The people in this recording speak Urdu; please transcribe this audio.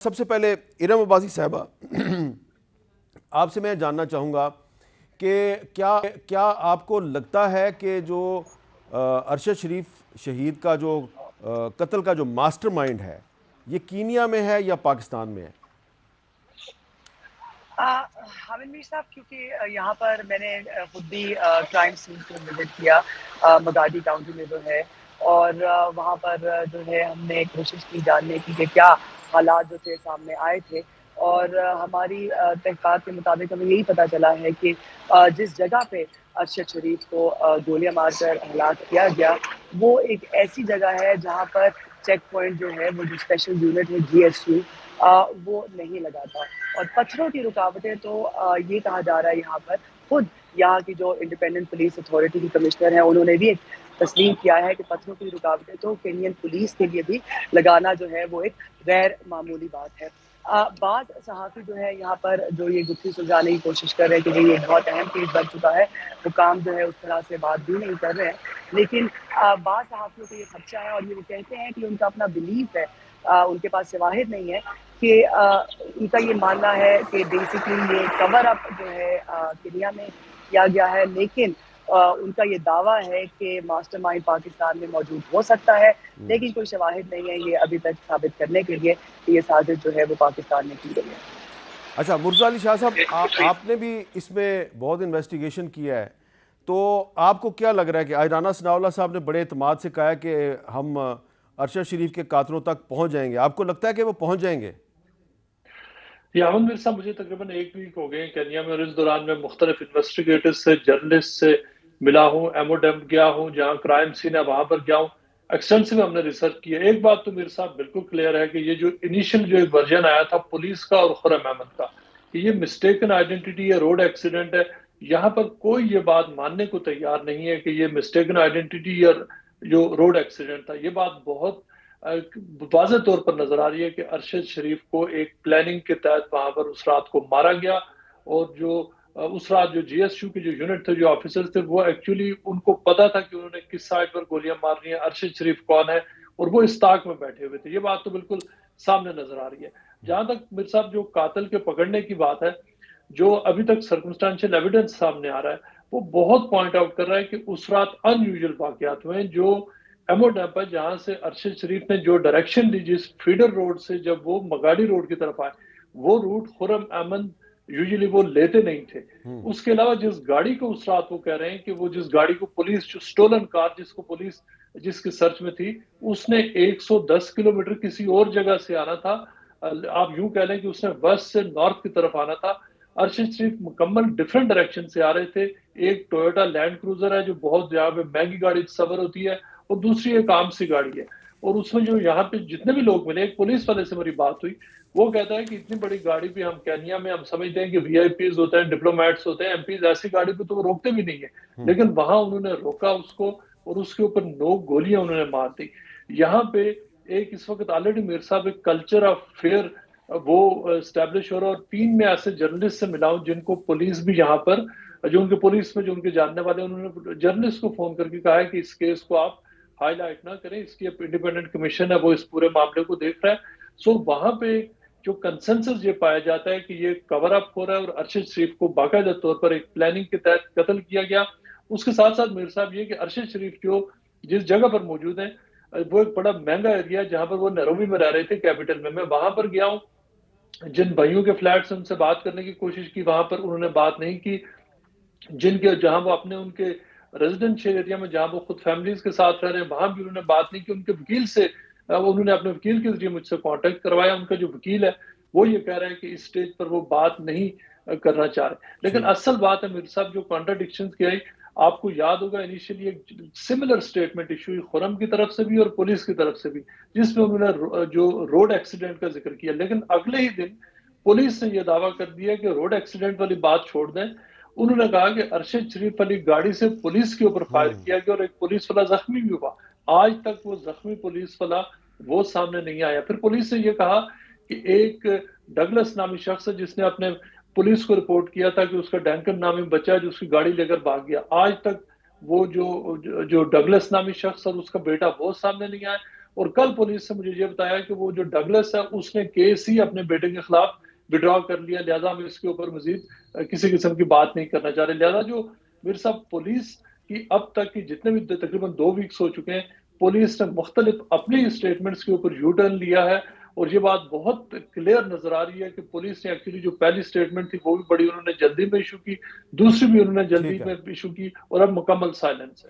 سب سے پہلے ارم عباسی صاحبہ، آپ سے میں جاننا چاہوں گا کہ کیا آپ کو لگتا ہے کہ جو ارشد شریف شہید کا جو قتل کا جو ماسٹر مائنڈ ہے یہ کینیا میں ہے یا پاکستان میں ہے؟ حامد میر صاحب، کیونکہ یہاں پر میں نے خود بھی کرائم سین کو وزٹ کیا، مگادی کاؤنٹی میں جو ہے، اور وہاں پر جو ہے ہم نے کوشش کی جاننے کی کہ کیا حالات جو تھے سامنے آئے تھے، اور ہماری تحقیقات کے مطابق ہمیں یہی پتہ چلا ہے کہ جس جگہ پہ ارشد شریف کو گولیاں مار کر ہلاک کیا گیا وہ ایک ایسی جگہ ہے جہاں پر چیک پوائنٹ جو ہے، وہ جو اسپیشل یونٹ ہے GSU، وہ نہیں لگاتا، اور پتھروں کی رکاوٹیں تو یہ کہا جا رہا ہے یہاں پر خود یہاں کی جو انڈیپینڈنٹ پولیس اتھارٹی کی کمشنر ہیں انہوں نے بھی ایک تسلیم کیا ہے کہ پتھروں کی رکاوٹیں تو کینین پولیس کے لیے بھی لگانا جو ہے وہ ایک غیر معمولی بات ہے۔ بعض صحافی جو ہے یہاں پر جو یہ گتھی سلجھانے کی کوشش کر رہے ہیں کہ یہ بہت اہم کیس بن چکا ہے، وہ کام جو ہے اس طرح سے بات بھی نہیں کر رہے ہیں، لیکن بعض صحافیوں کو یہ خدشہ ہے، اور یہ وہ کہتے ہیں کہ ان کا اپنا بلیف ہے، ان کے پاس شواہد نہیں ہے، کہ ان کا یہ ماننا ہے کہ بیسیکلی یہ کور اپ جو ہے کینیا میں کیا گیا ہے، لیکن ان کا یہ دعویٰ ہے کہ ماسٹر مائنڈ پاکستان میں موجود ہو سکتا ہے، لیکن کوئی شواہد نہیں ہے یہ ابھی تک ثابت کرنے کے لیے کہ یہ سازش جو ہے وہ پاکستان میں کی گئی ہے۔ اچھا مرزا علی شاہ صاحب، آپ نے بھی اس میں بہت انویسٹیگیشن کیا ہے، تو آپ کو کیا لگ رہا ہے کہ آئرانہ ثناءاللہ صاحب نے بڑے اعتماد سے کہا ہے کہ ہم ارشد شریف کے قاتلوں تک پہنچ جائیں گے، آپ کو لگتا ہے کہ وہ پہنچ جائیں گے؟ یہ احمد میر صاحب، مجھے تقریباً 1 ویک ہو گئے کینیا میں، اور اس دوران میں مختلف انویسٹیگیٹر سے، جرنلسٹ سے ملا ہوں، ایمو ڈیمپ گیا ہوں، جہاں کرائم سین ہے وہاں پر گیا ہوں، ایکسٹینسو ہم نے ریسرچ کی ہے۔ ایک بات تو میر صاحب بالکل کلیئر ہے کہ یہ جو انیشل جو ایک ورژن آیا تھا پولیس کا اور خرم احمد کا کہ یہ مسٹیکن آئیڈینٹی ہے، روڈ ایکسیڈنٹ ہے، یہاں پر کوئی یہ بات ماننے کو تیار نہیں ہے کہ یہ مسٹیکن آئیڈینٹی یا جو روڈ ایکسیڈنٹ تھا۔ یہ بات بہت واضح طور پر نظر آ رہی ہے کہ ارشد شریف کو ایک پلاننگ کے تحت وہاں پر اس رات کو مارا گیا، اور جو اس رات جو GSU کے جو یونٹ تھے، جو آفیسر تھے، وہ ایکچولی ان کو پتا تھا کہ انہوں نے کس سائڈ پر گولیاں مارنی ہیں، ارشد شریف کون ہے، اور وہ اس طاق میں بیٹھے ہوئے تھے۔ یہ بات تو بالکل سامنے نظر آ رہی ہے۔ جہاں تک میر صاحب جو قاتل کے پکڑنے کی بات ہے، جو ابھی تک سرکمسٹانشل ایویڈنس سامنے آ رہا ہے وہ بہت پوائنٹ آؤٹ کر رہا ہے کہ اس رات ان یوزل واقعات ہوئے ہیں۔ جو ایمو ڈیمپ ہے، جہاں سے ارشد شریف نے جو ڈائریکشن دی جس فیڈر روڈ سے جب وہ مگاڑی روڈ کی طرف آئے، وہ روٹ خرم احمد یوزلی وہ لیتے نہیں تھے۔ اس کے علاوہ جس گاڑی کو اس رات وہ کہہ رہے ہیں کہ وہ جس گاڑی کو پولیس، جو سٹولن کار جس کو پولیس جس کی سرچ میں تھی، اس نے 110 کلومیٹر کسی اور جگہ سے آنا تھا۔ آپ یوں کہہ لیں کہ اس نے ویسٹ سے نارتھ کی طرف آنا تھا۔ ارشد شریف مکمل ڈیفرنٹ ڈائریکشن سے آ رہے تھے۔ ایک ٹویوٹا لینڈ کروزر ہے جو بہت یہاں پہ مہنگی گاڑی تصور ہوتی ہے، اور دوسری ایک عام سی گاڑی ہے، اور اس میں جو یہاں پہ جتنے بھی لوگ ملے، ایک پولیس والے سے میری بات ہوئی، وہ کہتا ہے کہ اتنی بڑی گاڑی پہ ہم کینیا میں ہم سمجھتے ہیں کہ VIPs ہوتے ہیں، ڈپلومیٹس ہوتے ہیں، MPs، ایسی گاڑی پہ تو وہ روکتے بھی نہیں ہیں، لیکن وہاں انہوں نے روکا اس کو، اور اس کے اوپر 9 گولیاں انہوں نے مار دی۔ یہاں پہ ایک اس وقت آلریڈی میر صاحب ایک کلچر آف فیئر وہ اسٹیبلش ہو رہا ہے، اور 3 میں ایسے جرنلسٹ سے ملا ہوں جن کو پولیس بھی یہاں پر، جو ان کے پولیس میں جو ان کے جاننے والے، انہوں نے جرنلسٹ کو فون کر کے کہا ہے کہ اس کیس کو آپ ہائی لائٹ نہ کریں، اس کی انڈیپینڈنٹ کمیشن ہے وہ اس پورے معاملے کو دیکھ رہا ہے۔ سو وہاں پہ جو کنسنسس یہ پایا جاتا ہے کہ یہ کور اپ ہو رہا ہے، اور ارشد شریف کو باقاعدہ طور پر ایک پلاننگ کے تحت قتل کیا گیا۔ اس کے ساتھ ساتھ میر صاحب یہ کہ ارشد شریف جو جس جگہ پر موجود ہیں وہ ایک بڑا مہنگا ایریا ہے، جہاں پر وہ نیروبی میں رہ رہے تھے، کیپٹل میں وہاں پر گیا ہوں، جن بھائیوں کے فلیٹ سے ان سے بات کرنے کی کوشش کی، وہاں پر انہوں نے بات نہیں کی۔ جن کے جہاں وہ اپنے ان کے ریزیڈنشیل ایریا میں جہاں وہ خود فیملیز کے ساتھ رہ رہے ہیں، وہاں بھی انہوں نے بات نہیں کی۔ ان کے وکیل سے انہوں نے اپنے وکیل کے ذریعے مجھ سے کانٹیکٹ کروایا۔ ان کا جو وکیل ہے وہ یہ کہہ رہے ہیں کہ اس سٹیج پر وہ بات نہیں کرنا چاہ رہے، لیکن اصل بات ہے میرے صاحب جو کانٹرڈکشنز کی آئی، آپ کو یاد ہوگا انیشلی ایک سملر سٹیٹمنٹ ایشو ہوئی خرم کی طرف سے بھی اور پولیس کی طرف سے بھی، جس میں انہوں نے جو روڈ ایکسیڈنٹ کا ذکر کیا، لیکن اگلے ہی دن پولیس نے یہ دعویٰ کر دیا کہ روڈ ایکسیڈنٹ والی بات چھوڑ دیں۔ انہوں نے کہا کہ ارشد شریف علی گاڑی سے پولیس کے اوپر فائر کیا گیا اور ایک پولیس والا زخمی بھی ہوا۔ آج تک وہ زخمی پولیس والا وہ سامنے نہیں آیا۔ پھر پولیس نے یہ کہا کہ ایک ڈگلس نامی شخص ہے جس نے اپنے پولیس کو رپورٹ کیا تھا کہ اس کا ڈینکن نامی بچہ ہے جو اس کی گاڑی لے کر بھاگ گیا۔ آج تک وہ جو ڈگلس نامی شخص اور اس کا بیٹا وہ سامنے نہیں آیا، اور کل پولیس سے مجھے یہ بتایا کہ وہ جو ڈگلس ہے اس نے کیس ہی اپنے بیٹے کے خلاف وڈرا کر لیا، لہٰذا ہم اس کے اوپر مزید کسی قسم کی بات نہیں کرنا چاہ رہے. لہٰذا جو میر صاحب پولیس کی اب تک کی جتنے بھی تقریباً 2 ویکس ہو چکے ہیں، پولیس نے مختلف اپنی اسٹیٹمنٹس کے اوپر یو ٹرن لیا ہے، اور یہ بات بہت کلیئر نظر آ رہی ہے کہ پولیس نے ایکچولی جو پہلی اسٹیٹمنٹ تھی وہ بھی بڑی انہوں نے جلدی میں ایشو کی، دوسری بھی انہوں نے جلدی ٹھیک ہے. میں ایشو کی، اور اب مکمل سائلنس ہے.